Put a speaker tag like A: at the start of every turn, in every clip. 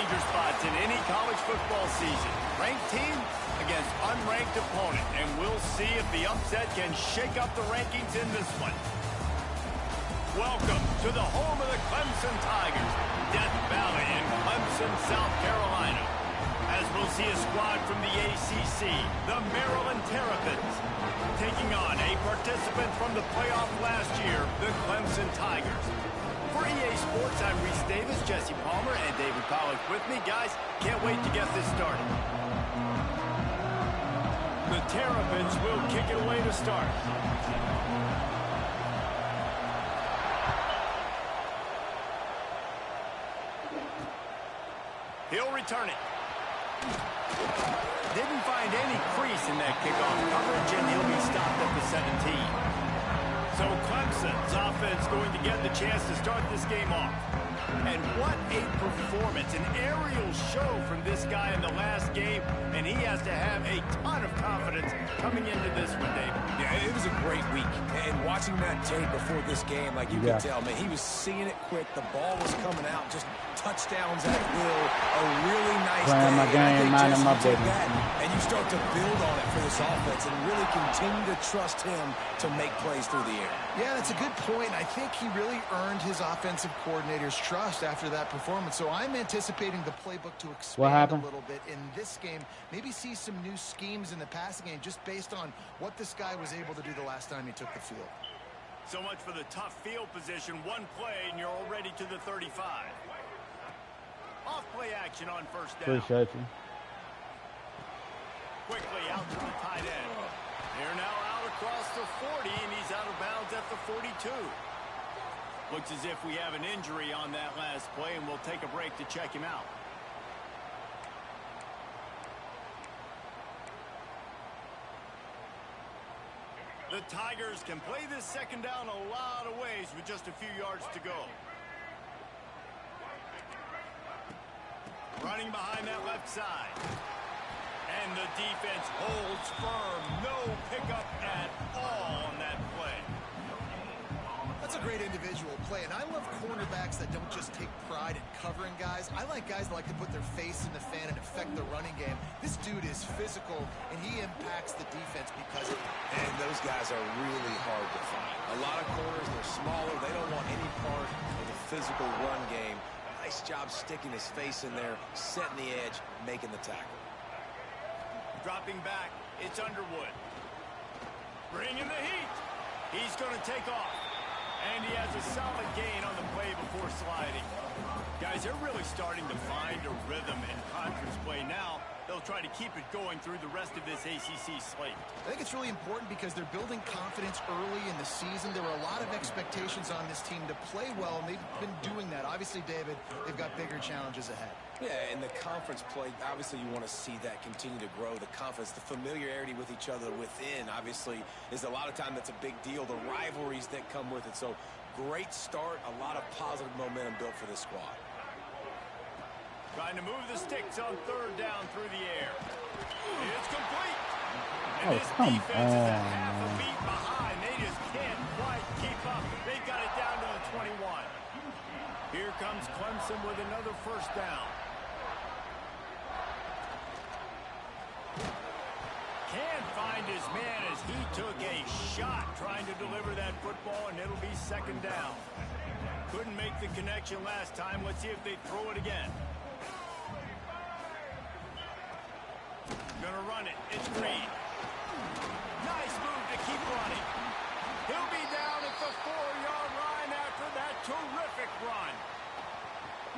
A: danger spots in any college football season. Ranked team against unranked opponent, and we'll see if the upset can shake up the rankings in this one. Welcome to the home of the Clemson Tigers, Death Valley in Clemson, South Carolina. As we'll see a squad from the ACC, the Maryland Terrapins, taking on a participant from the playoff last year, the Clemson Tigers. For EA Sports, I'm Reese Davis, Jesse Palmer, and David Pollack with me. Guys, can't wait to get this started. The Terrapins will kick it away to start. He'll return it. Didn't find any crease in that kickoff coverage, and he'll be stopped at the 17. So Clemson's offense going to get the chance to start this game off. And what a performance, an aerial show from this guy in the last game, and he has to have a ton of confidence coming into this one, David.
B: Yeah, it was a great week. And watching that tape before this game, like you could tell, man, he was seeing it quick. The ball was coming out, just touchdowns at will. A really nice
C: Playing my game, minding my business.
B: And you start to build on it for this offense and really continue to trust him to make plays through the air.
D: Yeah, that's a good point. I think he really earned his offensive coordinator's trust after that performance. So I'm anticipating the playbook to expand a little bit in this game. Maybe see some new schemes in the passing game just based on what this guy was able to do the last time he took the field.
A: So much for the tough field position. One play, and you're already to the 35. Off play action on first down.
C: Appreciate you.
A: Quickly out to the tight end. They're now out across the 40, and he's out of bounds at the 42. Looks as if we have an injury on that last play, and we'll take a break to check him out. The Tigers can play this second down a lot of ways with just a few yards to go. Running behind that left side. And the defense holds firm. No pickup at all on that play.
D: That's a great individual play, and I love cornerbacks that don't just take pride in covering guys. I like guys that like to put their face in the fan and affect the running game. This dude is physical, and he impacts the defense because of it.
B: And those guys are really hard to find. A lot of corners, they're smaller. They don't want any part of the physical run game. Nice job sticking his face in there, setting the edge, making the tackle.
A: Dropping back, it's Underwood. Bringing the heat. He's going to take off. And he has a solid gain on the play before sliding. Guys, they're really starting to find a rhythm in conference play now. They'll try to keep it going through the rest of this ACC slate.
D: I think it's really important because they're building confidence early in the season. There were a lot of expectations on this team to play well, and they've been doing that. Obviously, David, they've got bigger challenges ahead.
B: Yeah, and the conference play, obviously you want to see that continue to grow. The confidence, the familiarity with each other within, obviously, is a lot of time that's a big deal. The rivalries that come with it. So, great start, a lot of positive momentum built for this squad.
A: Trying to move the sticks on third down through the air. It's complete. And this defense is a half a beat behind. They just can't quite keep up. They got it down to the 21. Here comes Clemson with another first down. Can't find his man as he took a shot trying to deliver that football, and it'll be second down. Couldn't make the connection last time. Let's see if they throw it again. Gonna run it. It's Green. Nice move to keep running. He'll be down at the 4-yard line after that terrific run.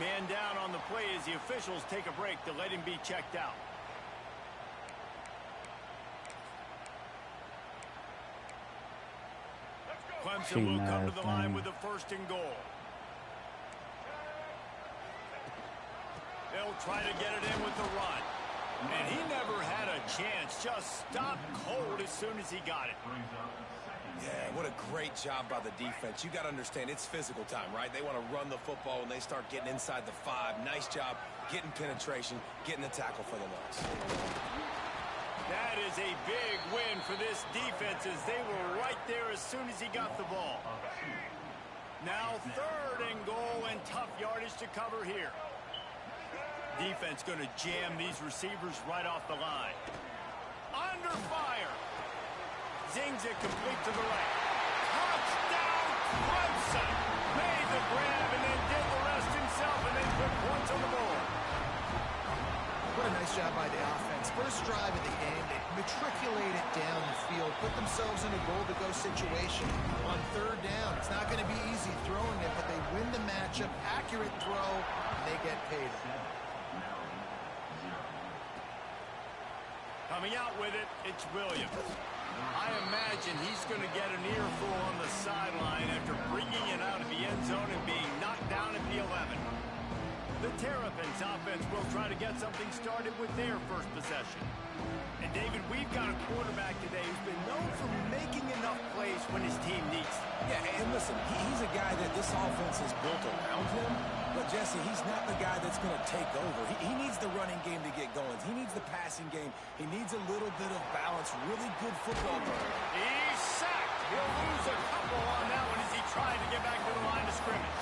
A: Man down on the play as the officials take a break to let him be checked out. Clemson will come to the line with a first and goal. They'll try to get it in with the run. And he never had a chance. Just stopped cold as soon as he got it.
B: Yeah, what a great job by the defense. You got to understand, it's physical time, right? They want to run the football when they start getting inside the 5. Nice job getting penetration, getting the tackle for the loss.
A: That is a big win for this defense as they were right there as soon as he got the ball. Now third and goal and tough yardage to cover here. Defense going to jam these receivers right off the line. Under fire. Zings it complete to the right. Touchdown, Clemson. Made the grab and then did the rest himself and then put points on the board.
D: What a nice job by the offense. First drive of the game, they matriculated down the field, put themselves in a goal-to-go situation on third down. It's not going to be easy throwing it, but they win the matchup. Accurate throw, and they get paid.
A: Coming out with it, it's Williams. I imagine he's going to get an earful on the sideline after bringing it out of the end zone and being knocked down at the 11. The Terrapins offense will try to get something started with their first possession. And David, we've got a quarterback today who's been known for making enough plays when his team needs them.
B: Yeah, and listen, he's a guy that this offense is built around him. But, Jesse, he's not the guy that's going to take over. He needs the running game to get going. He needs the passing game. He needs a little bit of balance. Really good football player.
A: He's sacked. He'll lose a couple on that one as he tried to get back to the line of scrimmage.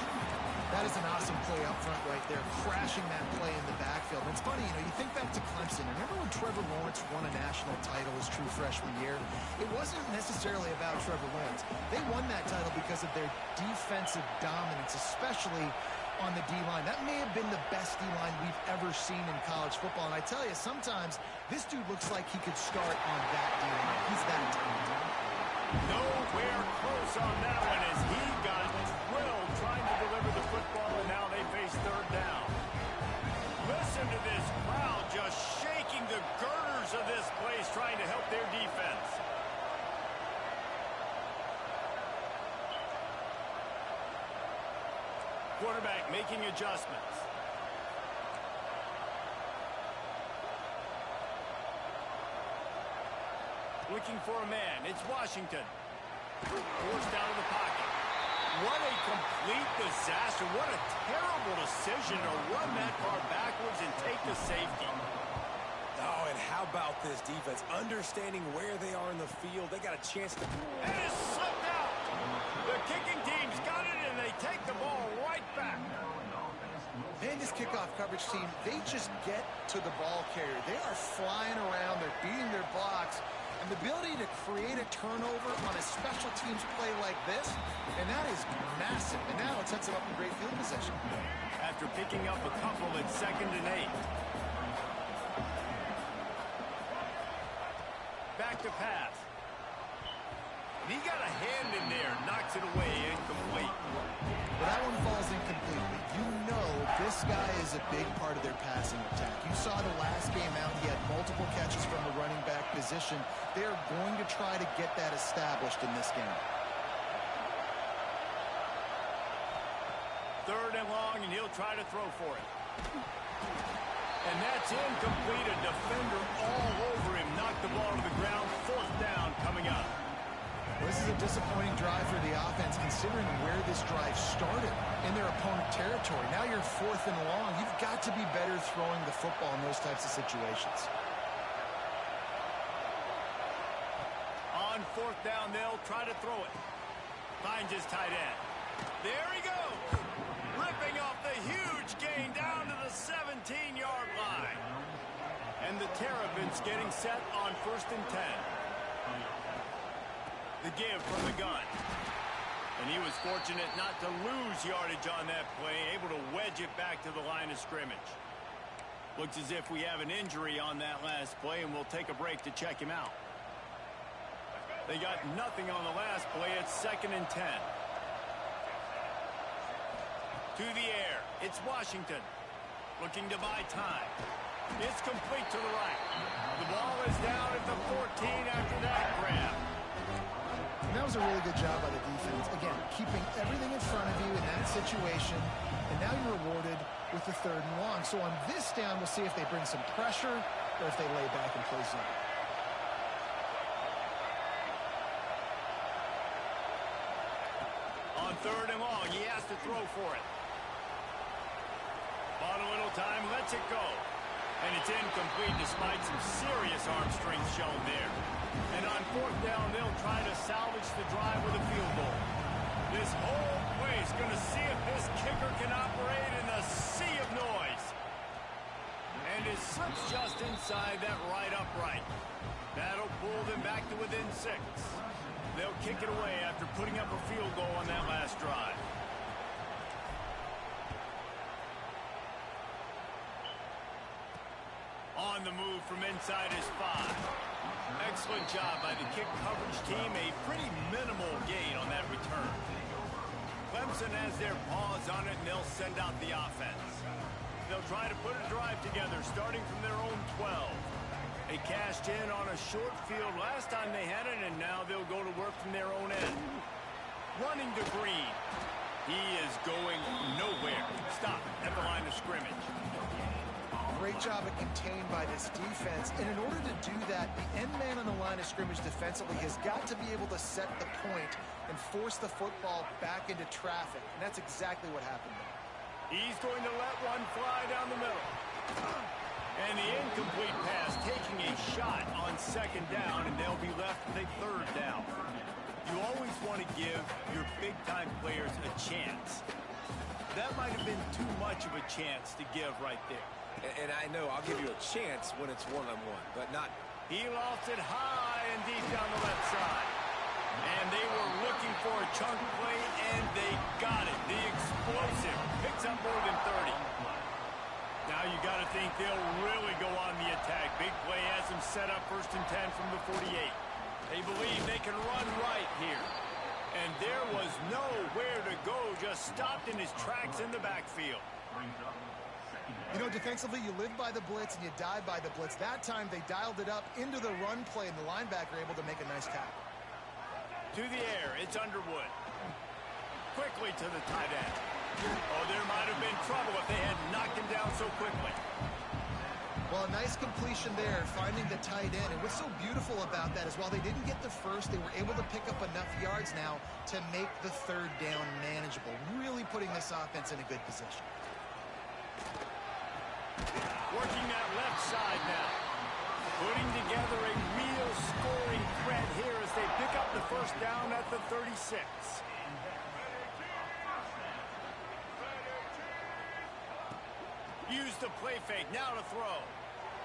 D: That is an awesome play up front right there, crashing that play in the backfield. And it's funny, you think back to Clemson. Remember when Trevor Lawrence won a national title his true freshman year? It wasn't necessarily about Trevor Lawrence. They won that title because of their defensive dominance, especially on the D-line. That may have been the best D-line we've ever seen in college football. And I tell you, sometimes this dude looks like he could start on that D-line. He's that talented.
A: Nowhere close on that one as he got drilled trying to deliver the football, and now they face third down. Listen to this crowd just shaking the girders of this place trying to help their defense. Quarterback making adjustments. Looking for a man. It's Washington. Forced out of the pocket. What a complete disaster. What a terrible decision to run that far backwards and take the safety.
B: Oh, and how about this defense? Understanding where they are in the field. They got a chance to...
A: And it slipped out. The kicking team's got it, and they take the ball right back.
D: And this kickoff coverage team, they just get to the ball carrier. They are flying around. They're beating their blocks. And the ability to create a turnover on a special teams play like this, and that is massive. And now it sets them up in great field position.
A: After picking up a couple at 2nd and 8. Back to pass. And he got a hand in there, knocks it away, incomplete.
D: Well, that one falls incompletely. You know this guy is a big part of their passing attack. You saw the last game out, he had multiple catches from the running back position. They're going to try to get that established in this game.
A: 3rd and long, and he'll try to throw for it. And that's incomplete. A defender all over him. Knocked the ball to the ground. 4th down coming up.
D: Well, this is a disappointing drive for the offense, considering where this drive started in their opponent territory. Now you're 4th and long. You've got to be better throwing the football in those types of situations.
A: On 4th down, they'll try to throw it. Finds his tight end. There he goes. Ripping off the huge gain down to the 17-yard line. And the Terrapins getting set on 1st and 10. The give from the gun. And he was fortunate not to lose yardage on that play, able to wedge it back to the line of scrimmage. Looks as if we have an injury on that last play, and we'll take a break to check him out. They got nothing on the last play. It's 2nd and 10. To the air. It's Washington. Looking to buy time. It's complete to the right. The ball is down at the 14 after that grab.
D: And that was a really good job by the defense. Again, keeping everything in front of you in that situation. And now you're rewarded with the 3rd and long. So on this down, we'll see if they bring some pressure or if they lay back and play zone.
A: On 3rd and long, he has to throw for it. Bought a little time, lets it go. And it's incomplete despite some serious arm strength shown there. And on 4th down, they'll try to salvage the drive with a field goal. This whole place going to see if this kicker can operate in the sea of noise. This slips just inside that right upright. That'll pull them back to within 6. They'll kick it away after putting up a field goal on that last drive. On the move from inside his 5. Excellent job by the kick coverage team. A pretty minimal gain on that return. Clemson has their paws on it, and they'll send out the offense. They'll try to put a drive together, starting from their own 12. They cashed in on a short field last time they had it, and now they'll go to work from their own end. Running to Green. He is going nowhere. Stop at the line of scrimmage.
D: Great job of contained by this defense. And in order to do that, the end man on the line of scrimmage defensively has got to be able to set the point and force the football back into traffic. And that's exactly what happened there.
A: He's going to let one fly down the middle. And the incomplete pass taking a shot on 2nd down, and they'll be left with a 3rd down. You always want to give your big-time players a chance. That might have been too much of a chance to give right there.
B: And I know I'll give you a chance when it's one-on-one, but not.
A: He lost it high and deep down the left side. And they were looking for a chunk play, and they got it. The explosive picks up more than 30. Now you got to think they'll really go on the attack. Big play has them set up 1st and 10 from the 48. They believe they can run right here. And there was nowhere to go, just stopped in his tracks in the backfield.
D: You know, defensively, you live by the blitz and you die by the blitz. That time, they dialed it up into the run play, and the linebacker able to make a nice tackle.
A: To the air, it's Underwood. Quickly to the tight end. Oh, there might have been trouble if they had knocked him down so quickly.
D: Well, a nice completion there, finding the tight end. And what's so beautiful about that is while they didn't get the first, they were able to pick up enough yards now to make the 3rd down manageable, really putting this offense in a good position.
A: Working that left side now. Putting together a real scoring threat here as they pick up the 1st down at the 36. Use the play fake, now to throw.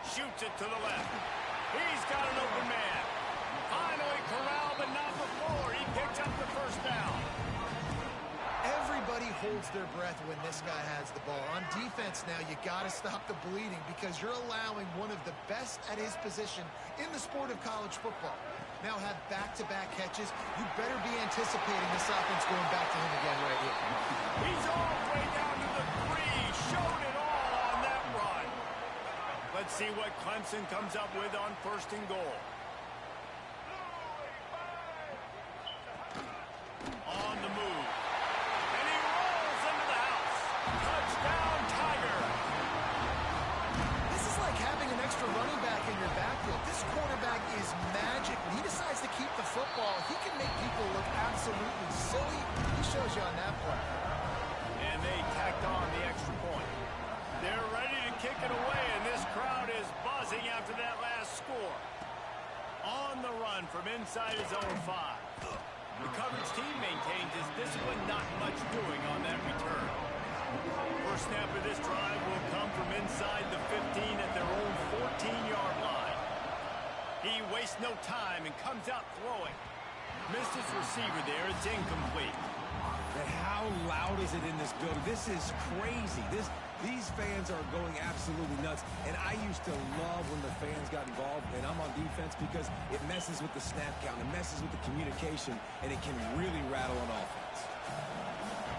A: Shoots it to the left. He's got an open man. Finally corralled, but not before. He picks up the 1st down.
D: Everybody holds their breath when this guy has the ball. On defense now, you got to stop the bleeding because you're allowing one of the best at his position in the sport of college football. Now have back-to-back catches. You better be anticipating this offense going back to him again right here.
A: He's all the way down to the 3. Showed it all on that run. Let's see what Clemson comes up with on 1st and goal. On the move. And he rolls into the house. Touchdown, Tiger.
D: This is like having an extra running back in your backfield. This quarterback is magic. When he decides to keep the football, he can make people look absolutely silly. He shows you on that play.
A: And they tacked on the extra point. They're ready to kick it away, and this crowd is buzzing after that last score. On the run from inside his own 5. The coverage team maintains his discipline, not much doing on that return. First snap of this drive will come from inside the 15 at their own 14-yard line. He wastes no time and comes out throwing. Missed his receiver there. It's incomplete.
B: But how loud is it in this building? This is crazy. These fans are going absolutely nuts. And I used to love when the fans got involved, and I'm on defense because it messes with the snap count. It messes with the communication, and it can really rattle an offense.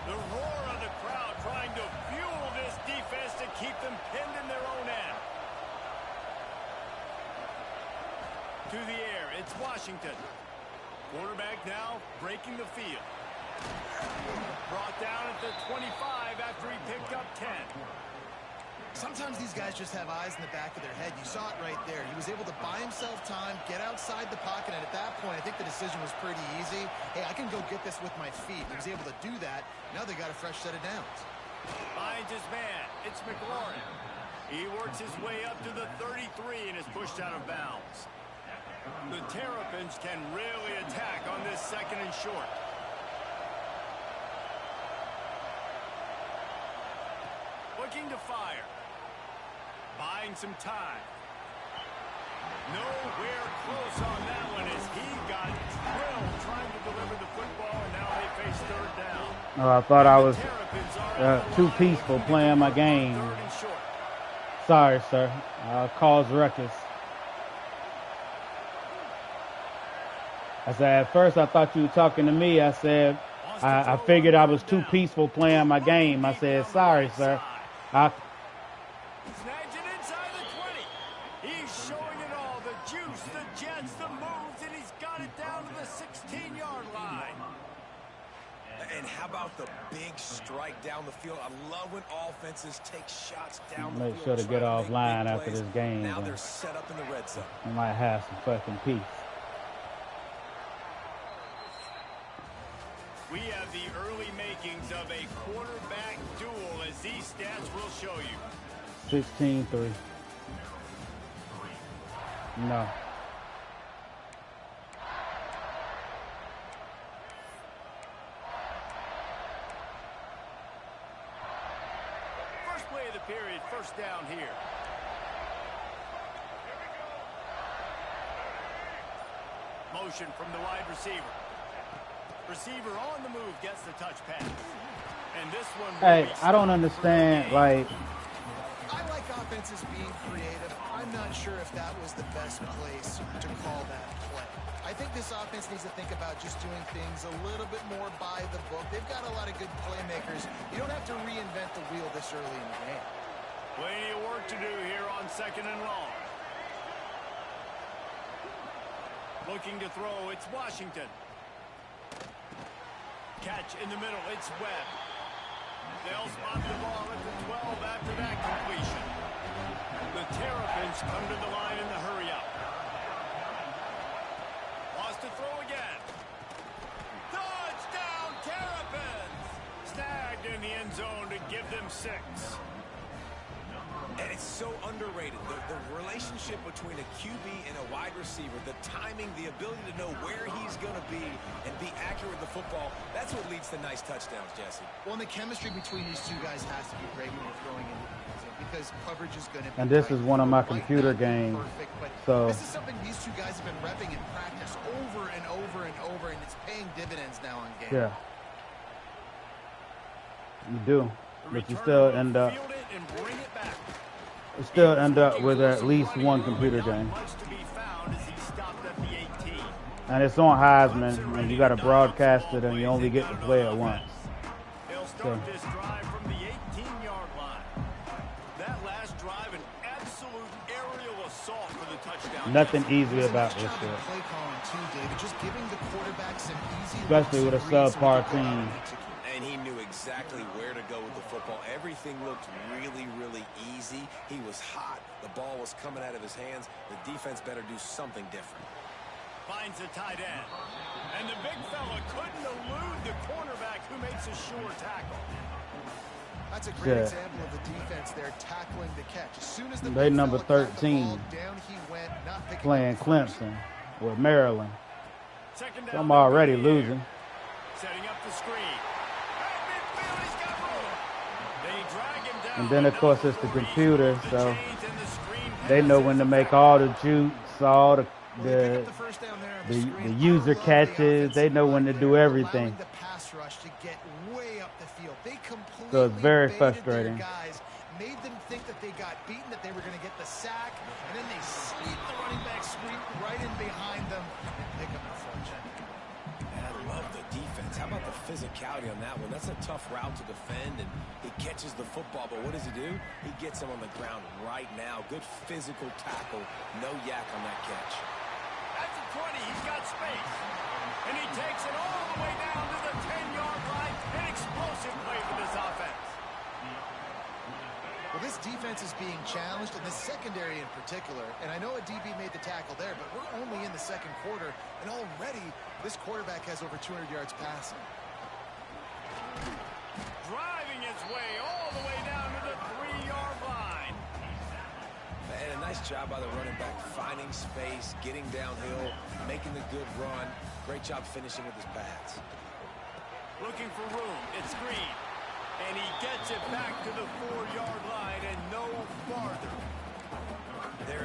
A: The roar of the crowd trying to fuel this defense to keep them pinned in their own end. To the air, it's Washington. Quarterback now breaking the field. Brought down at the 25 after he picked up 10.
D: Sometimes these guys just have eyes in the back of their head. You saw it right there. He was able to buy himself time, get outside the pocket, and at that point, I think the decision was pretty easy. Hey, I can go get this with my feet. He was able to do that. Now they got a fresh set of downs.
A: Finds his man. It's McLaurin. He works his way up to the 33 and is pushed out of bounds. The Terrapins can really attack on this 2nd and short. Looking to fire. Buying some time. Nowhere close on that one as he got drilled trying to deliver the football, and now they face third down.
C: Oh, I thought I was too peaceful playing my game. Sorry, sir. Caused ruckus. I said, at first I thought you were talking to me. I said, I figured I was too peaceful playing my game. I said, sorry, sir.
A: Snags it inside the 20. He's showing it all. The juice, the jets, the moves, and he's got it down to the 16-yard line.
B: And how about the big strike down the field? I love when offenses take shots down the field.
C: Make sure to get offline after this game.
B: Now they're set up in the red zone.
C: I might have some fucking peace.
A: We have the early makings of a quarterback duel, as these stats will show you.
C: 16-3. No.
A: First play of the period, first down here. Motion from the wide receiver. Receiver on the move gets the touch pass. And this one.
C: Hey, I don't understand, like.
D: I like offenses being creative. I'm not sure if that was the best place to call that play. I think this offense needs to think about just doing things a little bit more by the book. They've got a lot of good playmakers. You don't have to reinvent the wheel this early in the game.
A: Plenty of work to do here on second and long. Looking to throw, it's Washington. Catch in the middle, it's Webb. They'll spot the ball at the 12 after that completion. The Terrapins come to the line in the hurry-up. Lost to throw again. Touchdown, Terrapins! Snagged in the end zone to give them 6.
B: And it's so underrated. The relationship between a QB and a wide receiver, the timing, the ability to know where he's going to be and be accurate with the football, that's what leads to nice touchdowns, Jesse.
D: Well, and the chemistry between these two guys has to be great when you're throwing into the end zone because coverage is going to be.
C: And this is one of my computer games.
D: Perfect,
C: so
D: this is something these two guys have been repping in practice over and over and over, and it's paying dividends now on game.
C: Yeah. You do. But you still end up. You still end up with at least one computer game. And it's on Heisman, and you got to broadcast it, and you only get to play it once.
A: They'll start this drive from the 18-yard line. That last drive, an absolute aerial assault for the touchdown.
C: Nothing easy about this shit. Especially with a subpar team.
B: And he knew exactly where to go with the football. Everything looked really, really easy. He was hot. The ball was coming out of his hands. The defense better do something different.
A: Finds a tight end. And the big fella couldn't elude the cornerback who makes a sure tackle.
D: That's a great example of the defense there tackling the catch. As soon as the
C: they number 13
D: down he went, not
C: playing Clemson with Maryland. So I'm already losing.
A: Setting up the screen.
C: And then, of course, it's the computer, so they know when to make all the jukes, all the user catches. They know when to do everything. So it's very frustrating.
D: Made them think that they got beaten, that they were going to get the sack, and then they sweep the running back sweep right in behind them and pick up the fortune.
B: I love the defense. How about the physicality on that one? That's a tough route to defend, and he catches the football, but what does he do? He gets him on the ground right now. Good physical tackle. No yak on that catch.
A: At the 20, he's got space. And he takes it all the way down to the 10-yard line. An explosive play for this offense.
D: Well, this defense is being challenged, and the secondary in particular. And I know a DB made the tackle there, but we're only in the second quarter, and already this quarterback has over 200 yards passing.
A: Driving his way all the way down to the 3-yard line.
B: And a nice job by the running back, finding space, getting downhill, making the good run. Great job finishing with his pads.
A: Looking for room. It's Green. And he gets it back to the 4-yard line and no farther.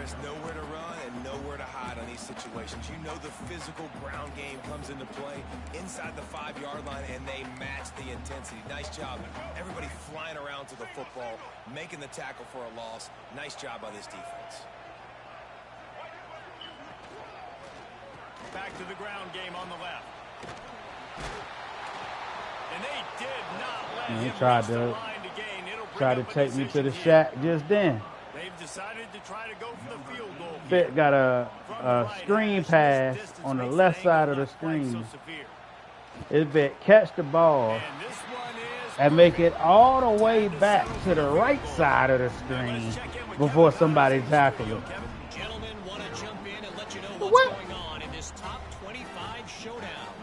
B: Chris, nowhere to run and nowhere to hide on these situations. You know the physical ground game comes into play inside the 5-yard line, and they match the intensity. Nice job. Everybody flying around to the football, making the tackle for a loss. Nice job by this defense.
A: Back to the ground game on the left. And they did not let him reach the line to gain. It'll bring up a
C: take me to the
A: decision
C: shack just then.
A: They've decided to try to go for the field goal.
C: Fit got a screen pass on the left side of the screen. It bit catch the ball and make it all the way back to the right side of the screen before somebody tackled it.
E: Gentlemen, want to jump in and let you know what's going on in this top 25 showdown.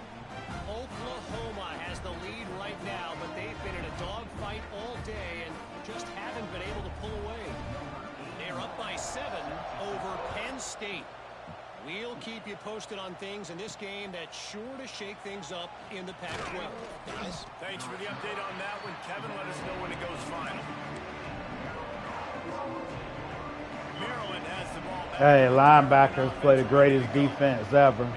E: Oklahoma has the lead right now, but they've been in a dogfight all day and just haven't been able to pull away. They're up by 7 over Penn State. We'll keep you posted on things in this game that's sure to shake things up in the Pac-12. Guys,
A: thanks for the update on that one, Kevin. Let us know when it goes final. Maryland has the ball back.
C: Hey, linebackers play the greatest defense ever.
A: A little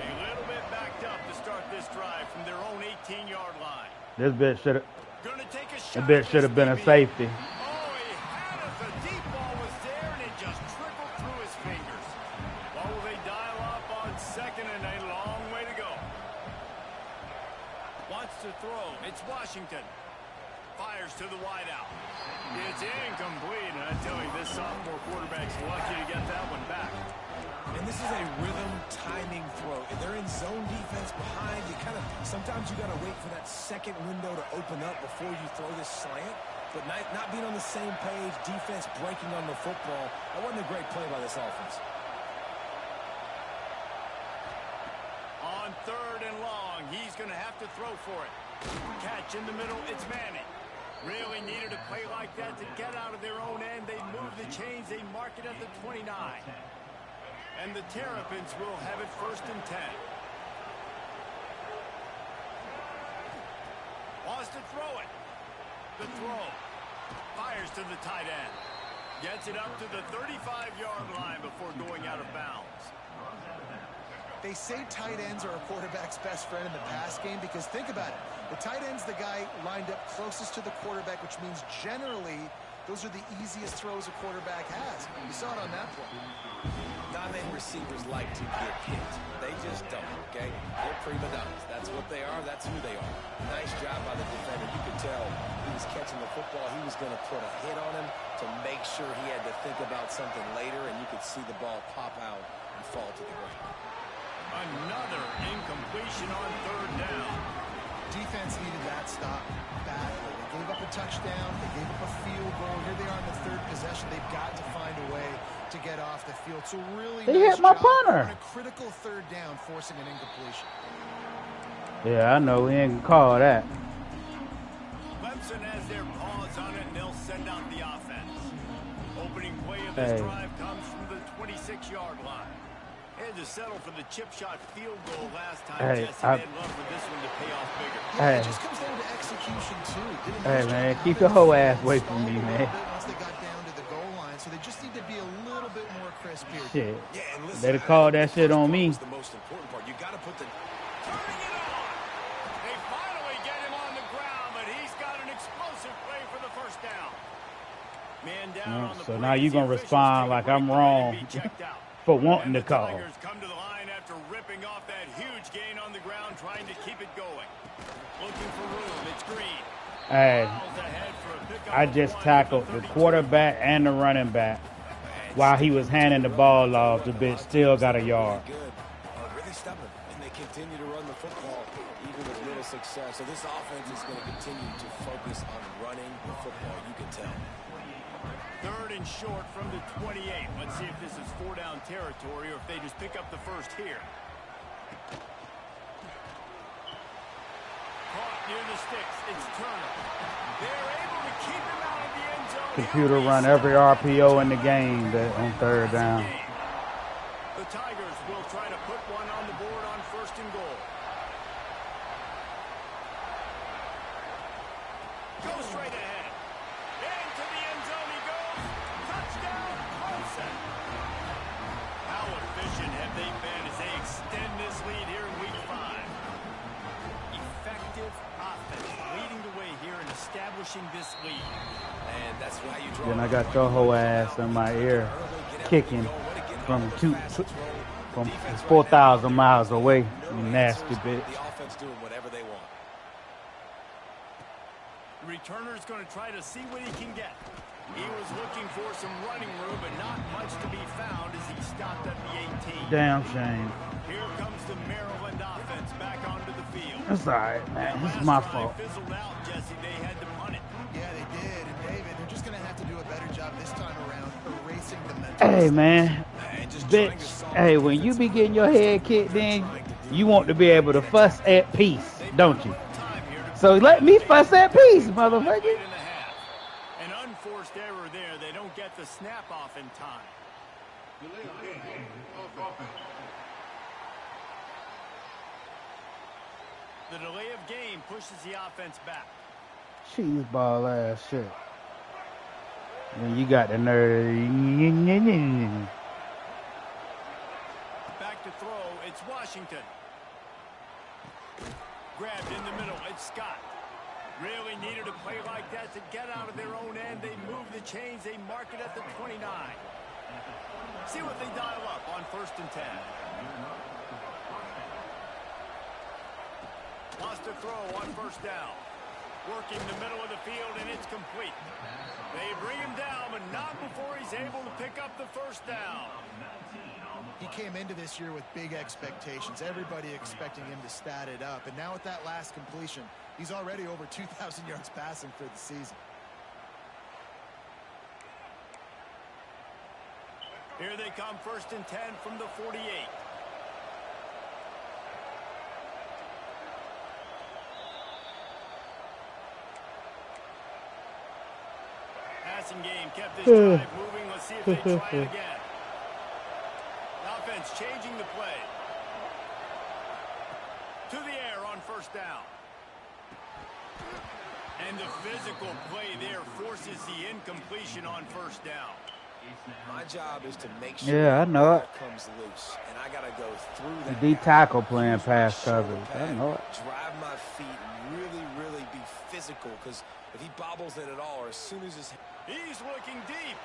A: bit backed up to start this drive from their own 18-yard line.
C: This bit should have.
A: Gonna take a shot.
C: This bit should have been a safety.
A: It's Washington. Fires to the wideout. It's incomplete. And I tell you, this sophomore quarterback's lucky to get that one back.
B: And this is a rhythm timing throw. If they're in zone defense behind, you sometimes you got to wait for that second window to open up before you throw this slant. But not being on the same page, defense breaking on the football, that wasn't a great play by this offense.
A: On 3rd and long, he's going to have to throw for it. Catch in the middle, it's Manning. Really needed a play like that to get out of their own end. They move the chains, they mark it at the 29. And the Terrapins will have it 1st and 10. Wants to throw it. The throw. Fires to the tight end. Gets it up to the 35-yard line before going out of bounds.
D: They say tight ends are a quarterback's best friend in the pass game because think about it. The tight end's the guy lined up closest to the quarterback, which means generally those are the easiest throws a quarterback has. You saw it on that play.
B: Non-name receivers like to get hit. They just don't, okay? They're prima donnas. That's what they are. That's who they are. Nice job by the defender. You could tell he was catching the football. He was going to put a hit on him to make sure he had to think about something later, and you could see the ball pop out and fall to the ground.
A: Another incompletion on 3rd down.
D: Defense needed that stop badly. They gave up a touchdown. They gave up a field goal. Here they are in the 3rd possession. They've got to find a way to get off the field. So really
C: nice hit my punter.
D: On a critical 3rd down, forcing an incompletion.
C: Yeah, I know. He ain't call that.
A: Clemson has their paws on it, and they'll send out the offense. Opening play of this drive comes from the 26-yard line. Had to settle for the chip shot field goal last time. Jesse, they'd love for this one to pay off bigger.
D: Yeah, it just comes down to execution, too.
C: Hey, man, keep your whole ass away from me, man.
D: Once they got down to the goal line, so they just need to be a little bit more crisp here.
C: Shit.
B: Yeah, and listen,
C: they'd have called that shit on me.
B: That's the most important part. You got to put the...
A: Turning it on. They finally get him on the ground, but he's got an explosive play for the 1st down. Man down on the
C: so now you're going to respond like I'm wrong for wanting to call.
A: Tigers come to the line after ripping off that huge gain on the ground, trying to keep it going. Looking for room. It's Green.
C: Hey, I just tackled the quarterback and the running back while he was handing the ball off. The bitch still got a yard.
B: Really stubborn, and they continue to run the football even with little success. So this offense is going to continue to focus on running the football. You can tell.
A: 3rd and short from the 28. Let's see if this is 4-down territory or if they just pick up the 1st here. Caught near the sticks. It's Turner. They're able to keep him out of the end zone.
C: Computer run every RPO in the game on 3rd down.
A: The Tigers will try to put one on the board on 1st and goal. Go straight ahead. Into the end zone he goes. Touchdown, Clemson. they've been as they extend this lead here in week 5. Effective offense leading the way here and establishing this lead.
B: And that's how you draw.
C: Then I got your whole ass in my ear kicking from 4,000 miles away, you nasty bitch.
B: The offense doing whatever they want.
A: The returner's going to try to see what he can get. He was looking for some running room, but not much to be found as he stopped at the 18.
C: Damn shame.
A: Here comes the Maryland offense back onto the field.
C: That's all right, man. It's my fault.
A: Fizzled out, Jesse. They had to punt it.
D: Yeah, they did. And David, they're just going to have to do a better job this time around erasing the mental.
C: Hey, man. Bitch, hey, when you be getting your head kicked in, you want to be able to fuss at peace, don't you? So let me fuss at peace, motherfucker.
A: An unforced error there. They don't get the snap off in time. The delay of game pushes the offense back.
C: Cheeseball ass shit. When you got the nerve.
A: Back to throw. It's Washington. Grabbed in the middle. It's Scott. Really needed a play like that to get out of their own end. They move the chains. They mark it at the 29. See what they dial up on 1st and 10. Lost a throw on 1st down. Working the middle of the field, and it's complete. They bring him down, but not before he's able to pick up the 1st down.
D: He came into this year with big expectations. Everybody expecting him to stat it up. And now with that last completion, he's already over 2,000 yards passing for the season.
A: Here they come, 1st and 10 from the 48. Passing game kept this drive moving. Let's see if they try it again. Offense changing the play. To the air on 1st down. And the physical play there forces the incompletion on 1st down.
B: My job is to make sure
C: I know it.
B: Comes loose, and I gotta go through
C: The
B: that.
C: D tackle playing pass coverage. I know it.
B: Drive my feet and really be physical, because if he bobbles it at all, or as soon as
A: he's looking deep.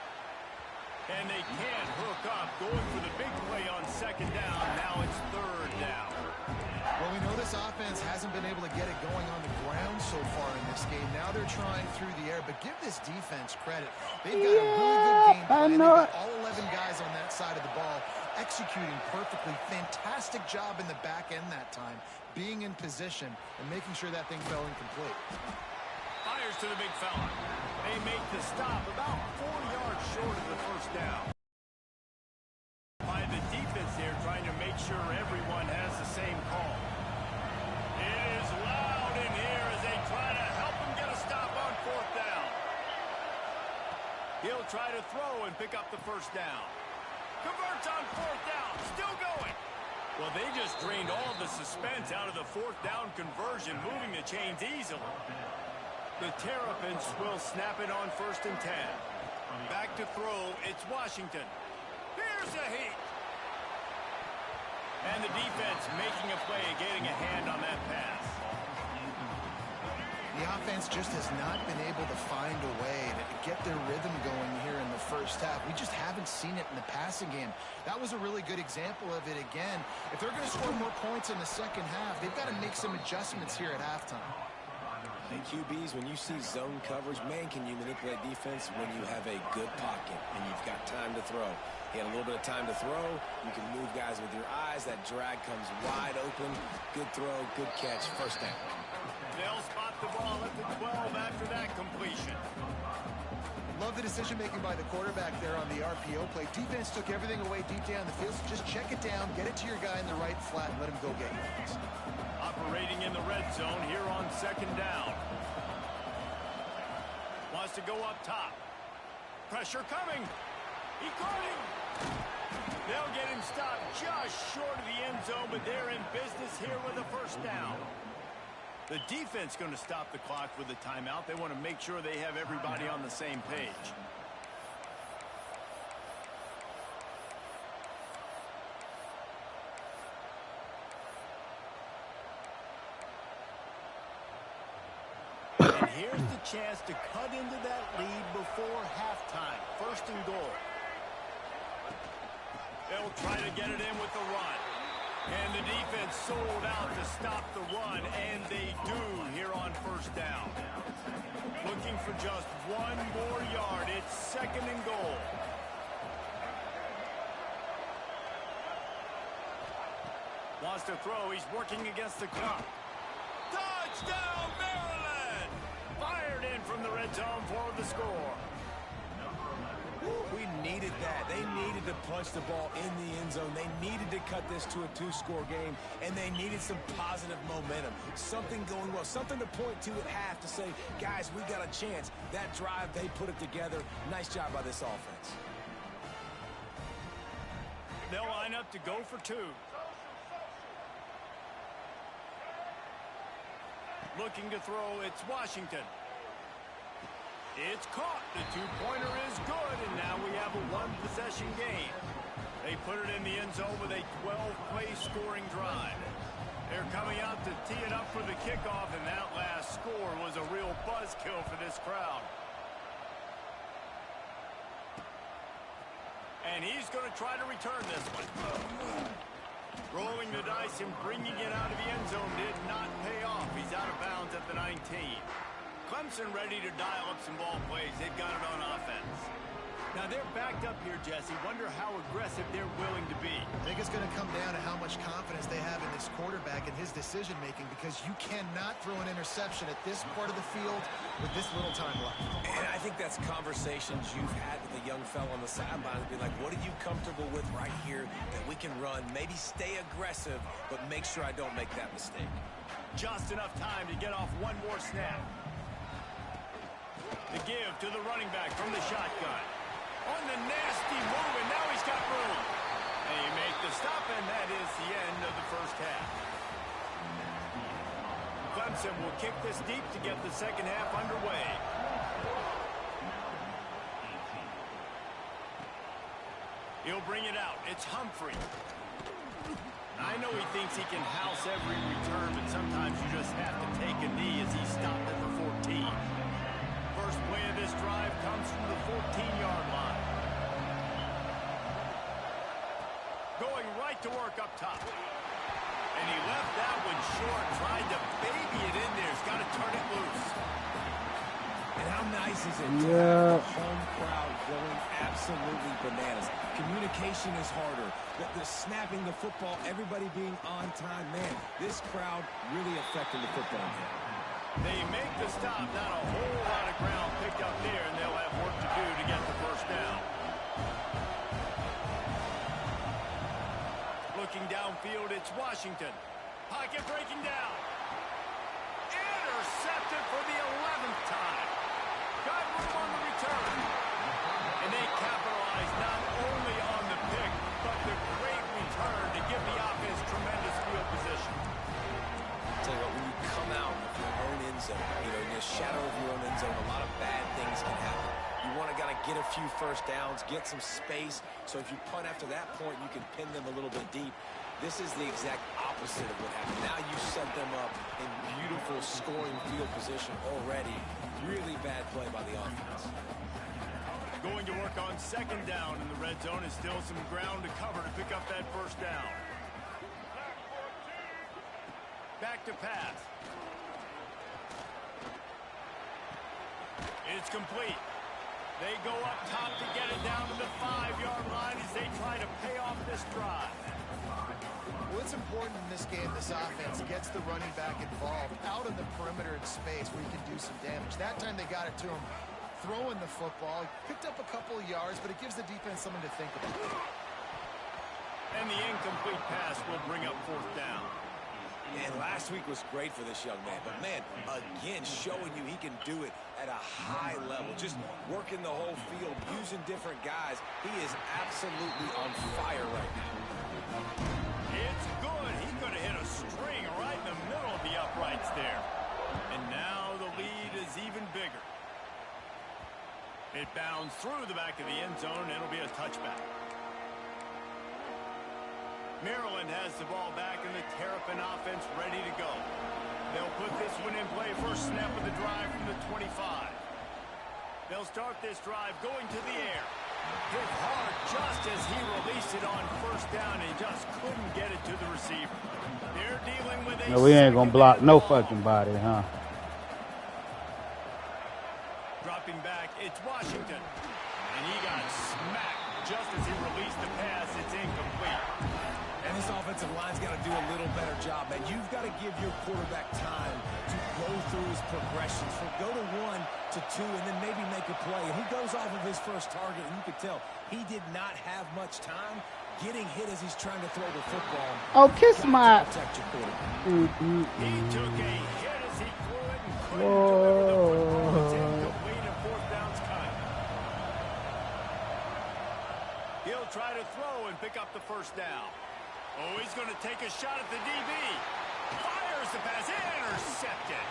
A: And they can't hook up. Going for the big play on 2nd down. Now it's 3rd down.
D: Well, we know this offense hasn't been able to get it going on the ground so far in this game. Now they're trying through the air, but give this defense credit. They've got a really good game plan. They've got all 11 guys on that side of the ball executing perfectly. Fantastic job in the back end that time, being in position and making sure that thing fell incomplete.
A: Fires to the big fella. They make the stop about 4 yards short of the 1st down. By the defense here, trying to make sure everyone has the same call. It is loud in here as they try to help him get a stop on 4th down. He'll try to throw and pick up the 1st down. Converts on 4th down. Still going. Well, they just drained all the suspense out of the 4th down conversion, moving the chains easily. The Terrapins will snap it on 1st and 10. Back to throw, it's Washington. Here's a heat. And the defense making a play, getting a hand on that pass.
D: The offense just has not been able to find a way to get their rhythm going here in the 1st half. We just haven't seen it in the passing game. That was a really good example of it again. If they're going to score more points in the 2nd half, they've got to make some adjustments here at halftime.
B: Hey, QBs, when you see zone coverage, man, can you manipulate defense when you have a good pocket and you've got time to throw? You had a little bit of time to throw. You can move guys with your eyes. That drag comes wide open. Good throw, good catch, 1st down.
A: They'll spot the ball at the 12 after that completion.
D: Love the decision-making by the quarterback there on the RPO play. Defense took everything away deep down the field, so just check it down, get it to your guy in the right flat, and let him go get it.
A: Operating in the red zone here on 2nd down. Wants to go up top. Pressure coming. He caught him. They'll get him stopped just short of the end zone, but they're in business here with a 1st down. The defense going to stop the clock with a timeout. They want to make sure they have everybody on the same page. a chance to cut into that lead before halftime. First and goal. They'll try to get it in with the run. And the defense sold out to stop the run, and they do here on first down. Looking for just one more yard. It's second and goal. Wants to throw. He's working against the clock. Touchdown, Maryland! Fired in from the red zone for the score.
B: We needed that. They needed to punch the ball in the end zone. They needed to cut this to a 2-score game, and they needed some positive momentum. Something going well, something to point to at half to say, guys, we got a chance. That drive, they put it together. Nice job by this offense.
A: They'll line up to go for two. Looking to throw, it's Washington. It's caught. The two-pointer is good, and now we have a one-possession game. They put it in the end zone with a 12-play scoring drive. They're coming out to tee it up for the kickoff, and that last score was a real buzzkill for this crowd. And he's going to try to return this one. Rolling the dice and bringing it out of the end zone did not pay off. He's out of bounds at the 19. Clemson ready to dial up some ball plays. They've got it on offense. Now they're backed up here, Jesse. Wonder how aggressive they're willing to be.
D: I think it's going to come down to how much confidence they have in this quarterback and his decision-making, because you cannot throw an interception at this part of the field with this little time left.
B: And I think that's conversations you've had with a young fella on the sideline. Be like, what are you comfortable with right here that we can run? Maybe stay aggressive, but make sure I don't make that mistake.
A: Just enough time to get off one more snap. The give to the running back from the shotgun. On the nasty move, and now he's got room. They make the stop, and that is the end of the first half. Clemson will kick this deep to get the second half underway. He'll bring it out. It's Humphrey. I know he thinks he can house every return, but sometimes you just have to take a knee as he stopped at the 14. First play of this drive comes from the 14-yard line. Going right to work up top. And he left that one short, tried to baby it in there. He's got to turn it loose.
B: And how nice is it to have the home crowd going absolutely bananas? Communication is harder. The snapping the football, everybody being on time. Man, this crowd really affecting the football game.
A: They make the stop. Not a whole lot of ground picked up there, and they'll have work to do to get the first down. Looking downfield, it's Washington. Pocket breaking down. Intercepted for the 11th time. Got room on the return. And they capitalize not only on the pick, but the great return to give the offense tremendous field position.
B: Tell you what, when you come out of your own end zone, in the shadow of your own end zone, a lot of bad things can happen. You want to get a few first downs, get some space, so if you punt after that point, you can pin them a little bit deep. This is the exact opposite of what happened. Now you set them up in beautiful scoring field position already. Really bad play by the offense.
A: Going to work on second down in the red zone. Is still some ground to cover to pick up that first down. Back to pass. It's complete. They go up top to get it down to the 5-yard line as they try to pay off this drive.
D: Well, it's important in this game, this offense gets the running back involved out in the perimeter in space where you can do some damage. That time they got it to him throwing the football. Picked up a couple of yards, but it gives the defense something to think about.
A: And the incomplete pass will bring up fourth down.
B: And last week was great for this young man. But, man, again, showing you he can do it at a high level. Just working the whole field, using different guys. He is absolutely on fire right now.
A: It's good. He could have hit a string right in the middle of the uprights there. And now the lead is even bigger. It bounds through the back of the end zone, and it'll be a touchback. Maryland has the ball back, and the Terrapin offense ready to go. They'll put this one in play. First snap of the drive from the 25. They'll start this drive going to the air. Hit hard just as he released it on first down. He just couldn't get it to the receiver. They're dealing with a
C: No, we ain't gonna block no fucking body, huh?
A: Dropping back, it's Washington. And he got smacked just as he released the pass. It's incomplete.
B: And this offensive line's got to do a little better job, man. You've got to give your quarterback time to go through his progressions. From go to 1 to 2 and then maybe make a play. And he goes off of his first target, and you could tell he did not have much time getting hit as he's trying to throw the football.
C: Oh, kiss my...
B: Protect your quarterback.
A: He took a hit as he threw it and couldn't deliver the football. It's incomplete and fourth down's cut. He'll try to throw and pick up the first down. Oh, he's going to take a shot at the DB. Fires the pass. Intercepted.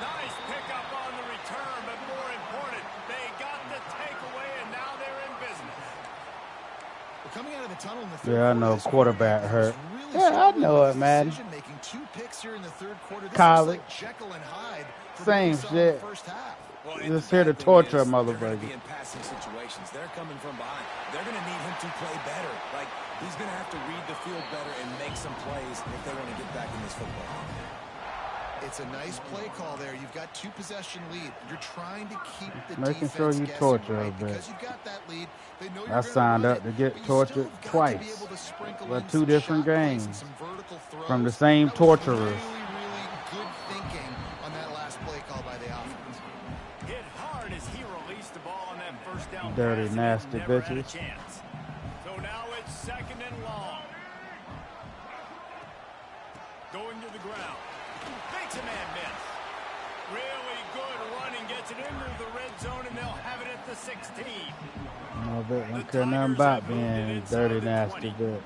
A: Nice pickup on the return, but more important, they got the takeaway, and now they're in business.
D: Well, coming out of the tunnel in the third
C: Yeah, I know quarterback hurt. Yeah, I know it, man.
D: Making 2 picks here in the third quarter. This
C: College.
D: looks like Jekyll and Hyde
C: Same shit.
D: First half.
B: Well,
C: Just here to torture a
B: they're going to
C: motherfucker.
B: be in passing situations. They're coming from behind. They're going to need him to play better. Like, he's going to have to read the field better and make some plays if they want to get back in this football game.
D: It's a nice play call there. You've got 2-possession lead. You're trying to keep the
C: Making
D: defense
C: sure you
D: guessing,
C: torture a
D: right?
C: bit.
D: Because you've got that lead. They know you're
C: I
D: gonna
C: signed
D: run
C: up to
D: it,
C: get
D: but you
C: tortured
D: still got to be
C: twice.
D: able to sprinkle
C: But
D: in
C: 2
D: some
C: different
D: shot plays and
C: games
D: some vertical throws.
C: from the same
D: That was
C: torturers.
D: really good thinking on that last play call by the offense.
A: Hit hard as he released the ball on that first down.
C: Dirty,
A: pass, and
C: nasty
A: never had a
C: bitches.
A: chance. So now it's second and long. Going to the ground. Makes a man miss. Really good running, gets it into the red zone, and they'll have it at the 16.
C: No, they don't care nothing about being dirty, nasty, but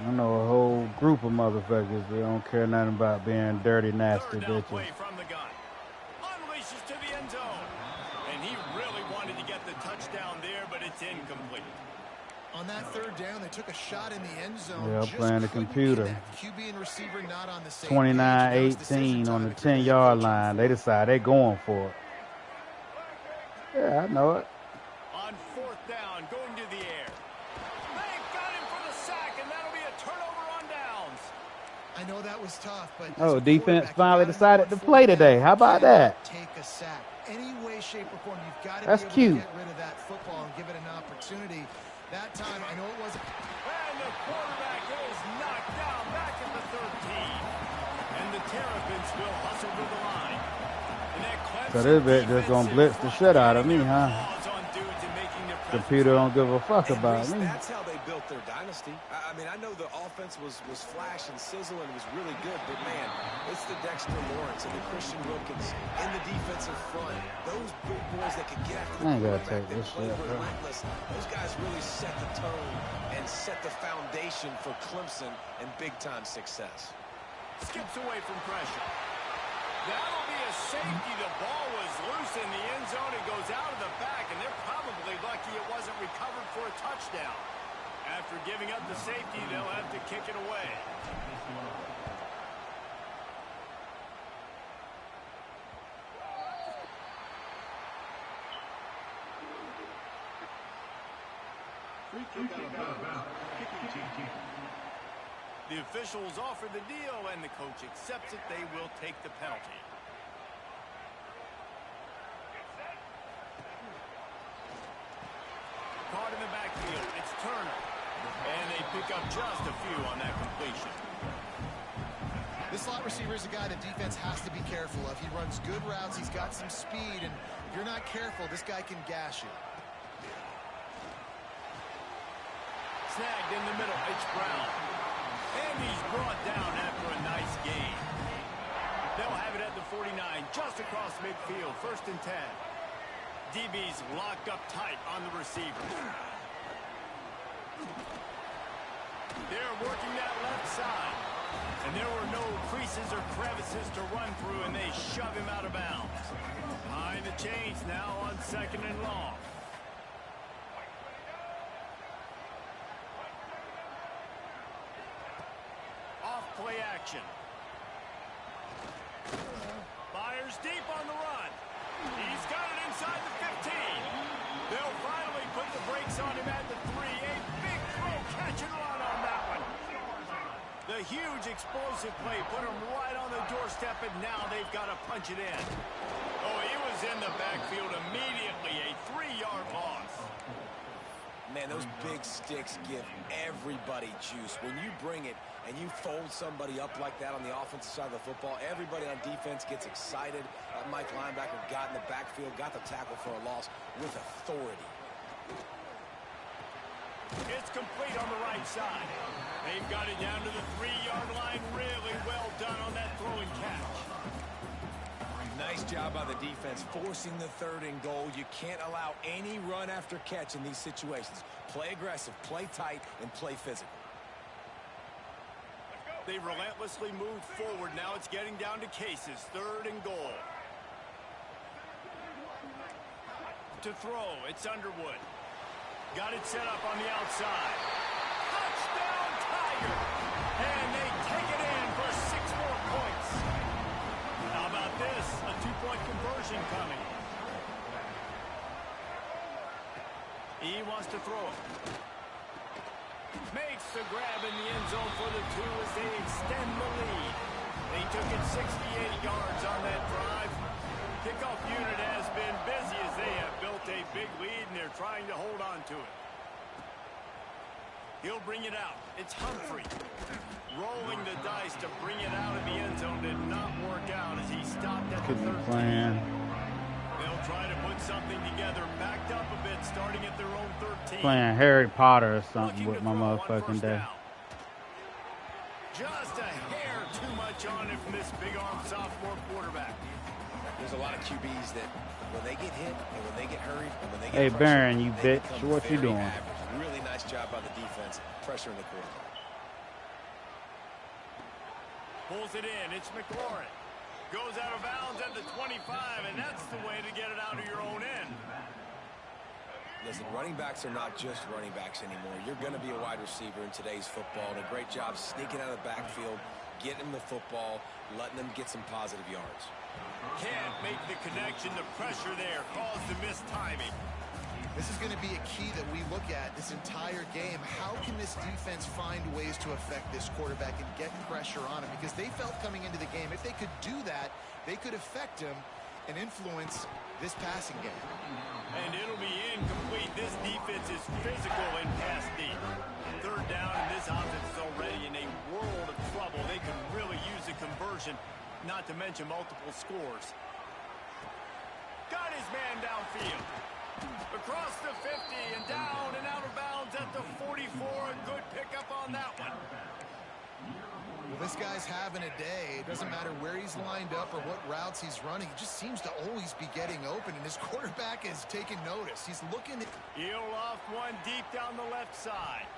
C: I know a whole group of motherfuckers that don't care nothing about being dirty, nasty
A: Third down
C: bitches.
A: play from the gun. Unleashes to the end zone. And he really wanted to get the touchdown there, but it's incomplete.
D: On that third down, they took a shot in the end zone.
C: Yeah,
D: just
C: playing the
D: couldn't
C: computer.
D: connect. QB and receiver not on the same
C: 29-18 on the 10-yard line. They decide they're going for it. Yeah, I know it.
A: On fourth down, going to the air. They've got him for the sack, and that'll be a turnover on downs.
D: I know that was tough, but
C: Oh, defense finally decided to play today. How about that?
D: Take a sack. Any way, shape, or form, you've got to
C: That's
D: be able
C: cute.
D: to get rid of that football and give it an opportunity. That time, I know it wasn't.
A: And the quarterback is knocked down back at the 13. And the Terrapins will hustle to the line. And that
C: So this bitch just gonna blitz the shit out of me, huh? Computer don't give a fuck about me.
B: That's how they built their dynasty. I mean, I know the offense was flash and sizzle and was really good, but man, it's the Dexter Lawrence and the Christian Wilkins in the defensive front. Those big boys that could get after the
C: I ain't gotta
B: quarterback,
C: take this
B: that play
C: shit, bro.
B: relentless. Those guys really set the tone and set the foundation for Clemson and big-time success.
A: Skips away from pressure. That'll be a safety. The ball was loose in the end zone. It goes out of the back, and they're probably lucky it wasn't recovered for a touchdown. After giving up the safety, they'll have to kick it away. The officials offer the deal, and the coach accepts it. They will take the penalty. Caught in the backfield. It's Turner. And they pick up just a few on that completion.
D: This slot receiver is a guy the defense has to be careful of. He runs good routes. He's got some speed, and if you're not careful, this guy can gash you.
A: Snagged in the middle. It's Brown. And he's brought down after a nice gain. They'll have it at the 49, just across midfield. First and 10. DB's locked up tight on the receiver. They're working that left side. And there were no creases or crevices to run through, and they shove him out of bounds. Behind the chains now on second and long. Off play action. Rodgers deep on the run. He's got it inside the 15. They'll finally put the brakes on him at the 3. A big throw, catch and run on that one. The huge explosive play put him right on the doorstep, and now they've got to punch it in. Oh, he was in the backfield immediately. A 3-yard loss.
B: Man, those big sticks give everybody juice. When you bring it and you fold somebody up like that on the offensive side of the football, everybody on defense gets excited. That Mike linebacker got in the backfield, got the tackle for a loss with authority.
A: It's complete on the right side. They've got it down to the 3-yard line. Really well done on that throwing catch.
B: Nice job by the defense forcing the 3rd and goal. You can't allow any run after catch in these situations. Play aggressive, play tight, and play physical.
A: They relentlessly moved forward. Now it's getting down to cases. 3rd and goal. To throw, it's Underwood. Got it set up on the outside. Touchdown, Tiger! And they take it in for 6 more points. How about this? A 2-point conversion coming. He wants to throw it. Makes the grab in the end zone for the 2 as they extend the lead. They took it 68 yards on that drive. Kickoff unit has been busy as they have built a big lead, and they're trying to hold on to it. He'll bring it out. It's Humphrey. Rolling the dice to bring it out of the end zone did not work out as he stopped at the 13. They'll try to put something together, backed up a bit, starting at their own 13.
C: Playing Harry Potter or something with my motherfucking day.
A: Just a hair too much on it from this big-arm sophomore quarterback.
B: There's a lot of QBs that when they get hit and when they get hurried and when they get
C: Hey,
B: pressure,
C: Baron, you bitch. What you doing?
B: Average. Really nice job by the defense, pressuring the quarterback.
A: Pulls it in. It's McLaurin. Goes out of bounds at the 25, and that's the way to get it out of your own end.
B: Listen, running backs are not just running backs anymore. You're going to be a wide receiver in today's football, and a great job sneaking out of the backfield, getting them the football, letting them get some positive yards.
A: Can't make the connection. The pressure there caused the missed timing.
D: This is going to be a key that we look at this entire game. How can this defense find ways to affect this quarterback and get pressure on him? Because they felt coming into the game, if they could do that, they could affect him and influence this passing game.
A: And it'll be incomplete. This defense is physical and pass deep. 3rd down, and this offense is already in a world of trouble. They could really use a conversion, not to mention multiple scores. Got his man downfield. Across the 50 and down and out of bounds at the 44. A good pickup on that one.
D: Well, this guy's having a day. It doesn't matter where he's lined up or what routes he's running. He just seems to always be getting open, and his quarterback is taking notice. He's looking at...
A: He'll loft one deep down the left side.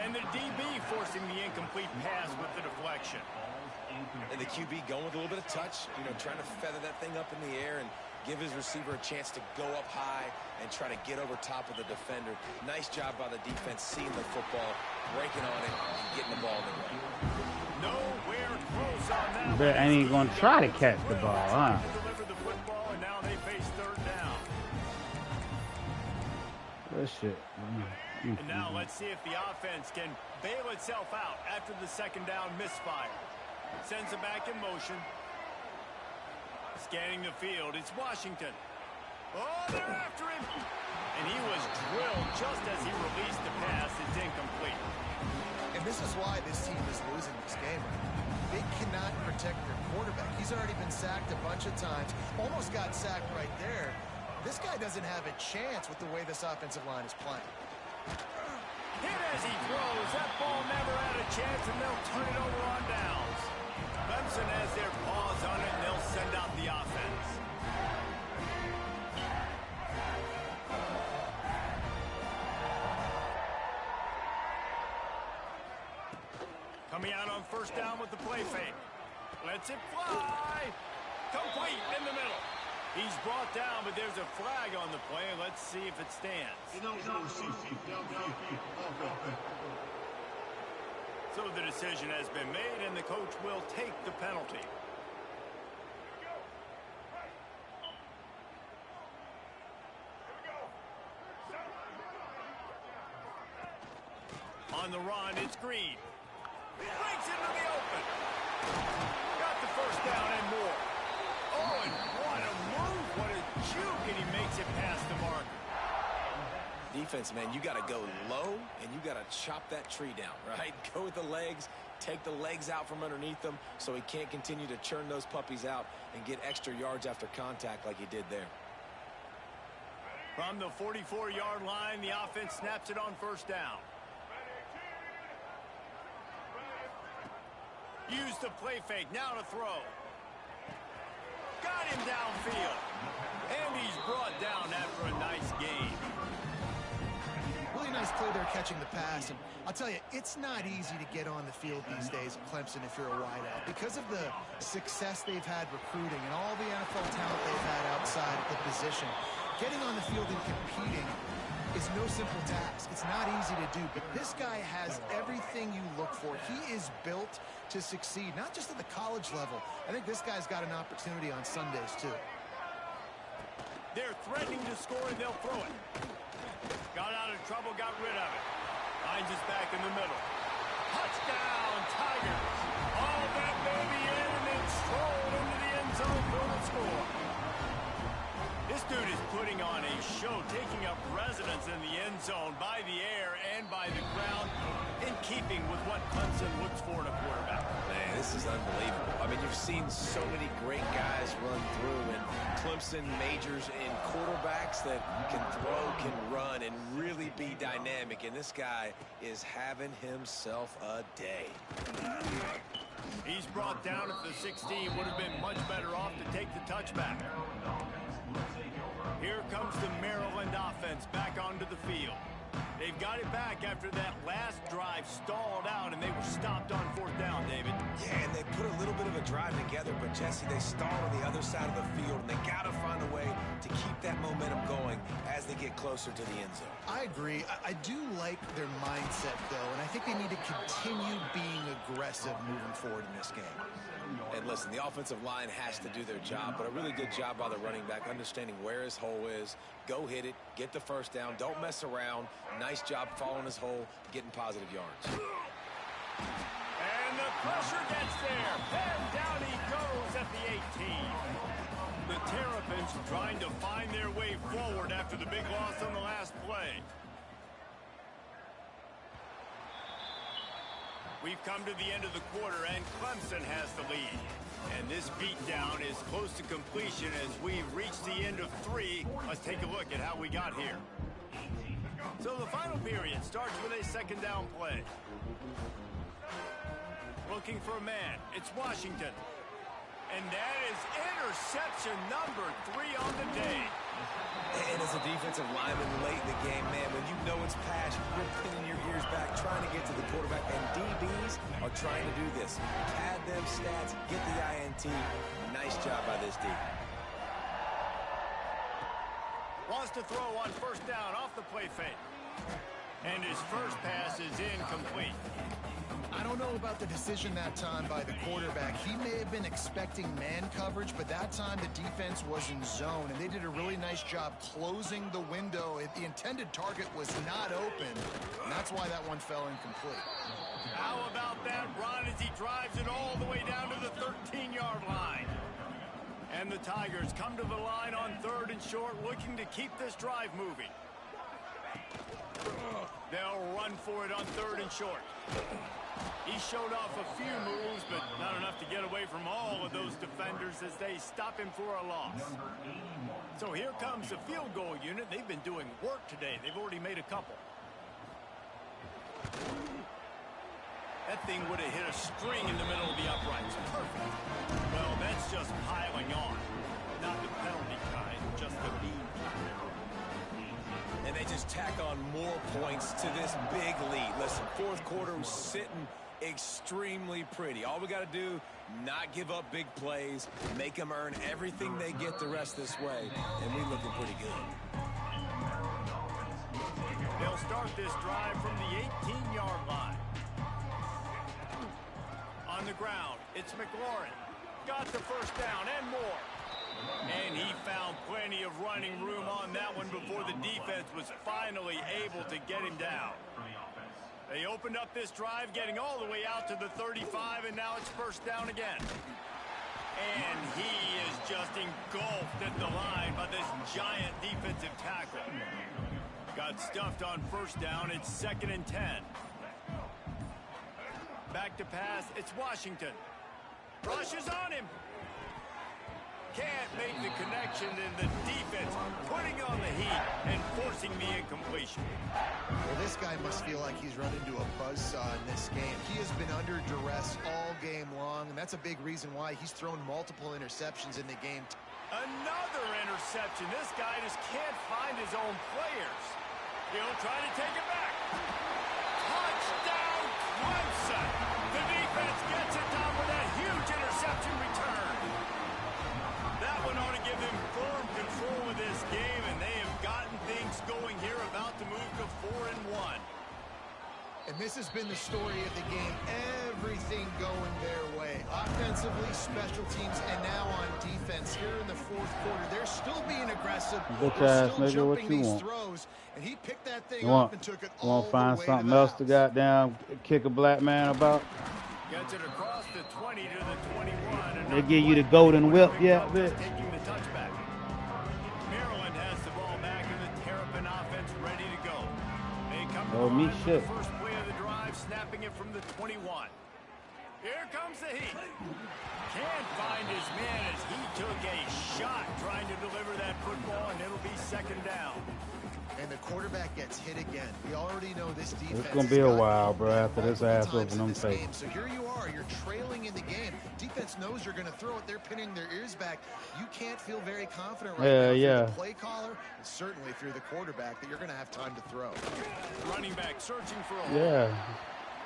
A: And the DB forcing the incomplete pass with the deflection.
B: And the QB going with a little bit of touch, trying to feather that thing up in the air and give his receiver a chance to go up high and try to get over top of the defender. Nice job by the defense seeing the football, breaking on it, and getting the ball in the ground.
A: Nowhere close on that.
C: But ain't even going to try to catch the ball, huh?
A: Deliver the football, and now they face 3rd down.
C: Good shit.
A: And now let's see if the offense can bail itself out after the 2nd down misfire. Sends it back in motion. Scanning the field, it's Washington. Oh, they're after him! And he was drilled just as he released the pass. It's incomplete.
D: And this is why this team is losing this game. They cannot protect their quarterback. He's already been sacked a bunch of times. Almost got sacked right there. This guy doesn't have a chance with the way this offensive line is playing.
A: Hit as he throws. That ball never had a chance, and they'll turn it over on downs. Clemson has their paws on it, and they'll send out the offense. Coming out on 1st down with the play fake. Lets it fly. Complete in the middle. He's brought down, but there's a flag on the play. Let's see if it stands. So the decision has been made, and the coach will take the penalty. On the run, it's Green. Breaks into the open. Got the first down and more. Oh, and what a move. What a juke, and he makes it past the marker.
B: Defense, man, you got to go low, and you got to chop that tree down, right? Go with the legs, take the legs out from underneath them so he can't continue to churn those puppies out and get extra yards after contact like he did there.
A: From the 44-yard line, the offense snaps it on first down. Use the play fake, now to throw. Got him downfield. And he's brought down after a nice gain.
D: Really nice play there catching the pass. And I'll tell you, it's not easy to get on the field these days at Clemson if you're a wideout. Because of the success they've had recruiting and all the NFL talent they've had outside the position, getting on the field and competing is no simple task. It's not easy to do, but this guy has everything you look for. He is built to succeed, not just at the college level. I think this guy's got an opportunity on Sundays, too.
A: They're threatening to score, and they'll throw it. Got out of trouble, got rid of it. Finds us back in the middle. Touchdown, Tigers. All that baby in and then strolled into the end zone for the score. This dude is putting on a show, taking up residence in the end zone by the air and by the ground, in keeping with what Clemson looks for in a quarterback.
B: Man, this is unbelievable. I mean, you've seen so many great guys run through, and Clemson majors in quarterbacks that can throw, can run, and really be dynamic. And this guy is having himself a day.
A: He's brought down at the 16. Would have been much better off to take the touchback. Here comes the Maryland offense back onto the field. They've got it back after that last drive stalled out, and they were stopped on fourth down, David.
B: Yeah, and they put a little bit of a drive together, but, Jesse, they stalled on the other side of the field, and they got to find a way to keep that momentum going as they get closer to the end zone.
D: I agree. I do like their mindset, though, and I think they need to continue being aggressive moving forward in this game.
B: And listen, the offensive line has to do their job, but a really good job by the running back, understanding where his hole is. Go hit it, get the first down, don't mess around. Nice job following his hole, getting positive yards.
A: And the pressure gets there, and down he goes at the 18. The Terrapins trying to find their way forward after the big loss on the last play. We've come to the end of the quarter, and Clemson has the lead. And this beatdown is close to completion as we've reached the end of 3. Let's take a look at how we got here. So the final period starts with a second down play. Looking for a man. It's Washington. And that is interception number 3 on the day.
B: And as a defensive lineman late in the game, man, when you know it's pass, you're pinning your ears back, trying to get to the quarterback. And DBs are trying to do this. Pad them stats, get the INT. Nice job by this D.
A: Wants to throw on first down off the play fake. And his first pass is incomplete.
D: I don't know about the decision that time by the quarterback. He may have been expecting man coverage, but that time the defense was in zone, and they did a really nice job closing the window. The intended target was not open, and that's why that one fell incomplete.
A: How about that run as he drives it all the way down to the 13-yard line? And the Tigers come to the line on 3rd and short, looking to keep this drive moving. They'll run for it on 3rd and short. He showed off a few moves, but not enough to get away from all of those defenders as they stop him for a loss. So here comes the field goal unit. They've been doing work today. They've already made a couple. That thing would have hit a string in the middle of the uprights. Perfect. Well, that's just piling on. Not the penalty kind, just the mean kind.
B: And they just tack on more points to this big lead. Listen, fourth quarter was sitting extremely pretty. All we got to do, not give up big plays, make them earn everything they get the rest this way, and we're looking pretty good.
A: They'll start this drive from the 18-yard line. On the ground, it's McLaurin. Got the first down and more. And he found plenty of running room on that one before the defense was finally able to get him down. They opened up this drive, getting all the way out to the 35, and now it's first down again. And he is just engulfed at the line by this giant defensive tackle. Got stuffed on first down. It's 2nd and 10. Back to pass. It's Washington. Rushes on him. Can't make the connection, and the defense putting on the heat and forcing the incompletion.
D: Well, this guy must feel like he's run into a buzzsaw in this game. He has been under duress all game long, and that's a big reason why he's thrown multiple interceptions in the game.
A: Another interception. This guy just can't find his own players. He'll try to take it back. Touchdown, Clemson. The defense gets it done with that huge interception return. That one ought to give them firm control of this game, and they have gotten things going here, about to move to 4-1.
D: And this has been the story of the game. Everything going their way. Offensively, special teams, and now on defense here in the fourth quarter. They're still being aggressive. They're still jumping these throws. And he picked that thing up and took it all the way to the house.
C: Want to find something else to goddamn kick a black man about?
A: Gets it across the 20 to the 21.
C: They give you the golden whip yet, bitch?
A: Taking the touchback. Maryland has the ball back, and the Terrapin offense ready to go. They come to the
C: shit.
A: first play of the drive, snapping it from the 21. Here comes the heat. Can't find his man as he took a shot trying to deliver that football, and it'll be 2nd down.
D: And the quarterback gets hit again. We already know this defense.
C: It's going to be a while, bro, after this ass whooping them face.
D: So here you are. You're trailing in the game. Defense knows you're going to throw it. They're pinning their ears back. You can't feel very confident right now through the play caller, and certainly through the quarterback, that you're going to have time to throw.
A: Running back searching for a hole.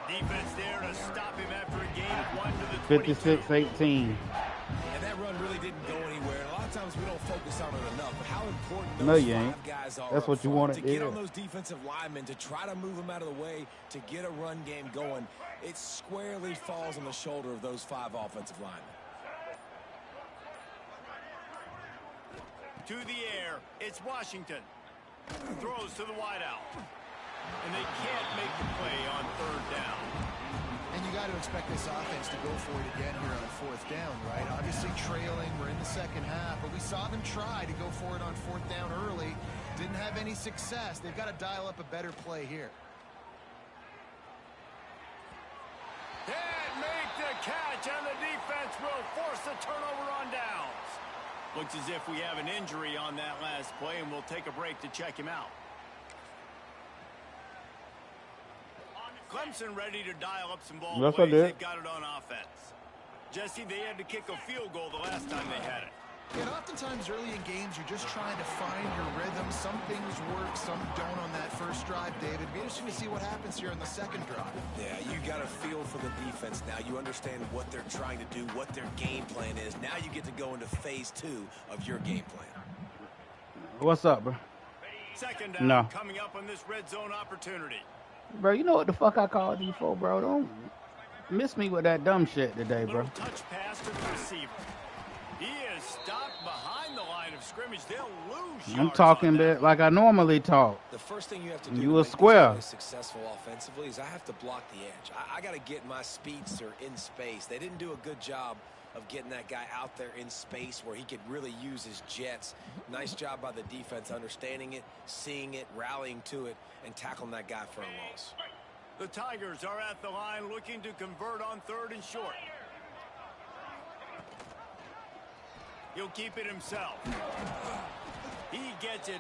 A: Defense there to stop him after a gain of 1 to the
C: 56-18.
B: And that run really didn't go anywhere. A lot of times we don't focus on it enough, but how important those five guys are.
C: That's what you want
B: to get on those defensive linemen, to try to move them out of the way, to get a run game going. It squarely falls on the shoulder of those 5 offensive linemen.
A: To the air, it's Washington. Throws to the wideout. And they can't make the play on 3rd down.
D: And you got to expect this offense to go for it again here on 4th down, right? Obviously trailing, we're in the second half, but we saw them try to go for it on 4th down early. Didn't have any success. They've got to dial up a better play here.
A: Can't make the catch, and the defense will force a turnover on downs. Looks as if we have an injury on that last play, and we'll take a break to check him out. Clemson ready to dial up some ball plays. They've got it on offense. Jesse, they had to kick a field goal the last time they had it.
D: And oftentimes early in games, you're just trying to find your rhythm. Some things work, some don't on that first drive, David. It'd be interesting to see what happens here on the second drive.
B: Yeah, you got a feel for the defense now. You understand what they're trying to do, what their game plan is. Now you get to go into phase 2 of your game plan.
C: What's up, bro?
A: 2nd down coming up on this red zone opportunity.
C: Bro, you know what the fuck I called you for, bro? Don't miss me with that dumb shit today, bro.
A: Touch pass to the receiver. He is stopped behind the line of scrimmage. They'll lose.
C: I'm talking like I normally talk.
B: The first thing you have to do
C: to square.
B: Be successful offensively is I have to block the edge. I got to get my speedster in space. They didn't do a good job of getting that guy out there in space where he could really use his jets. Nice job by the defense understanding it, seeing it, rallying to it, and tackling that guy for a loss.
A: The Tigers are at the line looking to convert on 3rd and short. He'll keep it himself. He gets it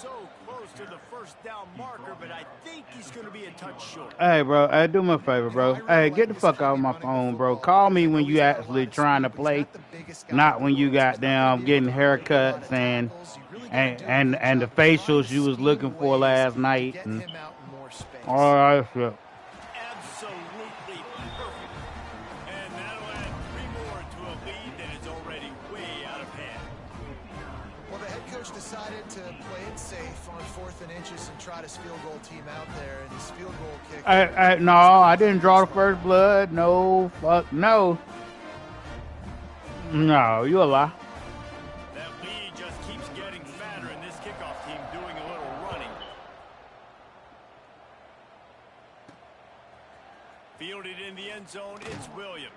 A: so close to the first down marker, but I think he's going to be a touch short.
C: Hey, bro, hey, do me a favor, bro. Hey, get the fuck out of my phone, bro. Call me when you actually trying to play, not when you got down getting haircuts and the facials you was looking for last night. And all right, shit.
A: Absolutely perfect. And that'll add 3 more to a lead that is already way out of hand.
D: Well, the head coach decided to play it safe on 4th and inches and try his field goal team out there, and his field goal kick.
C: No, I didn't draw the first blood. No, fuck, no. No, you a lie.
A: That lead just keeps getting fatter, and this kickoff team doing a little running. Fielded in the end zone, it's Williams.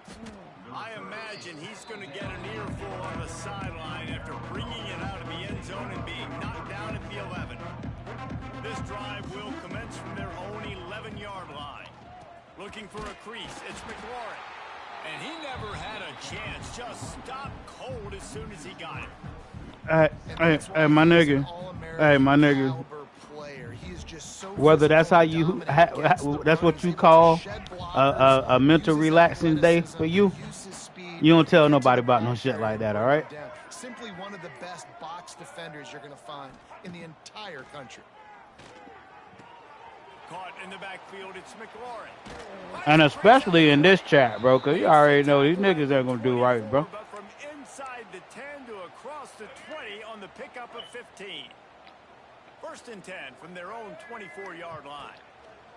A: I imagine he's going to get an earful on the sideline after bringing it out of the end zone and being knocked down at the 11. This drive will commence from their own 11-yard line. Looking for a crease, it's McLaurin. And he never had a chance, just stopped cold as soon as he got it.
C: Hey, my nigga. Hey, my nigga. Whether that's how you, that's what you call a mental relaxing day for you, you don't tell nobody about no shit like that, all right?
D: Simply one of the best box defenders you're going to find in the entire country.
A: Caught in the backfield, it's McLaurin.
C: And especially in this chat, bro, because you already know these niggas ain't going to do right, bro.
A: But from inside the 10 to across the 20 on the pickup of 15. First and 10 from their own 24-yard line.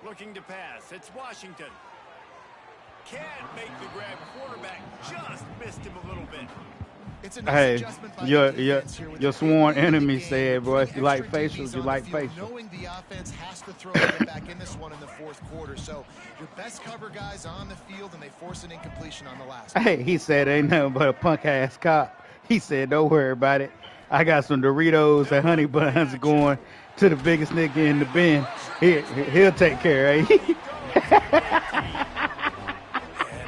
A: Looking to pass, it's Washington. Can't make the grab, quarterback just missed him a little bit.
D: It's a nice adjustment by the defense here with
C: your sworn enemy said, bro, if you like facials, you like facials.
D: Knowing the offense has to throw it back in this one in the fourth quarter. So your best cover guys on the field, and they force an incompletion on the last.
C: Hey, he said ain't nothing but a punk-ass cop. He said, don't worry about it. I got some Doritos and honey buns going to the biggest nigga in the bin. He'll take care of it.
B: Man,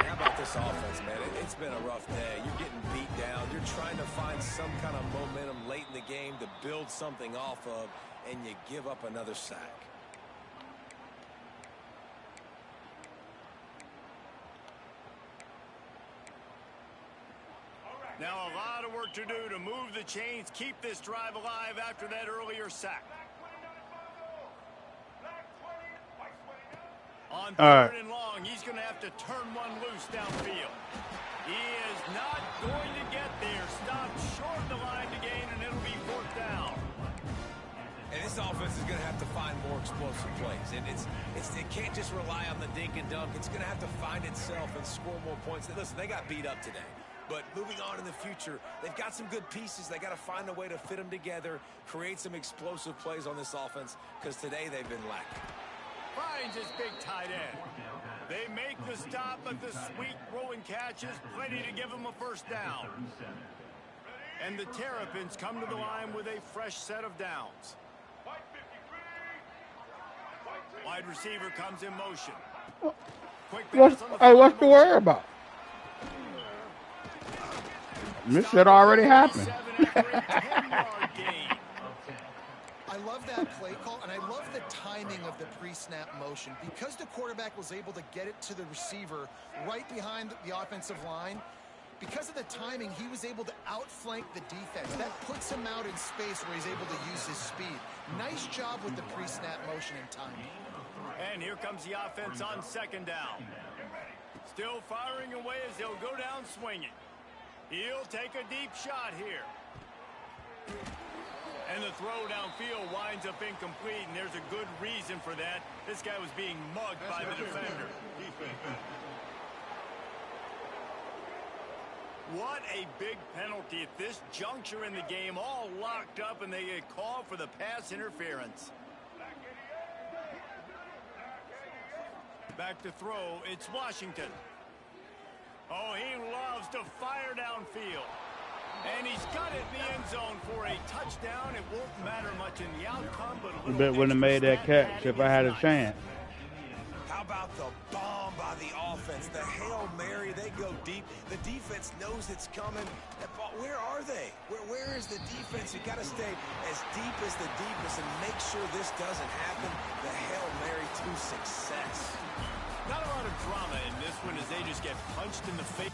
B: how about this offense, man? It's been a rough day. You're getting beat down. You're trying to find some kind of momentum late in the game to build something off of, and you give up another sack.
A: Now a lot of work to do to move the chains, keep this drive alive after that earlier sack. On third and long, he's going to have to turn one loose downfield. He is not going to get there. Stopped short of the line to gain, and it'll be fourth down.
B: And this offense is going to have to find more explosive plays. And it can't just rely on the dink and dunk. It's going to have to find itself and score more points. Listen, they got beat up today. But moving on in the future, they've got some good pieces. They got to find a way to fit them together, create some explosive plays on this offense, because today they've been lacking.
A: Finds his big tight end. They make the stop, but the sweet rolling catch is plenty to give him a first down. And the Terrapins come to the line with a fresh set of downs. Wide receiver comes in motion. Quick pass on the
C: what's the worry about? This shit already happened.
D: I love that play call, and I love the timing of the pre-snap motion. Because the quarterback was able to get it to the receiver right behind the offensive line, because of the timing, he was able to outflank the defense. That puts him out in space where he's able to use his speed. Nice job with the pre-snap motion and timing.
A: And here comes the offense on second down. Still firing away as they'll go down swinging. He'll take a deep shot here. And the throw downfield winds up incomplete, and there's a good reason for that. This guy was being mugged by the defender. What a big penalty at this juncture in the game, all locked up, and they get called for the pass interference. Back to throw, it's Washington. Oh, he loves to fire downfield. And he's got it in the end zone for a touchdown. It won't matter much in the outcome, but a little
C: wouldn't have made that catch if I had a chance.
B: How about the bomb by the offense? The Hail Mary, they go deep. The defense knows it's coming. Where are they? Where is the defense? You got to stay as deep as the deepest and make sure this doesn't happen. The Hail Mary to success.
A: Not a lot of drama in this one as they just get punched in the face.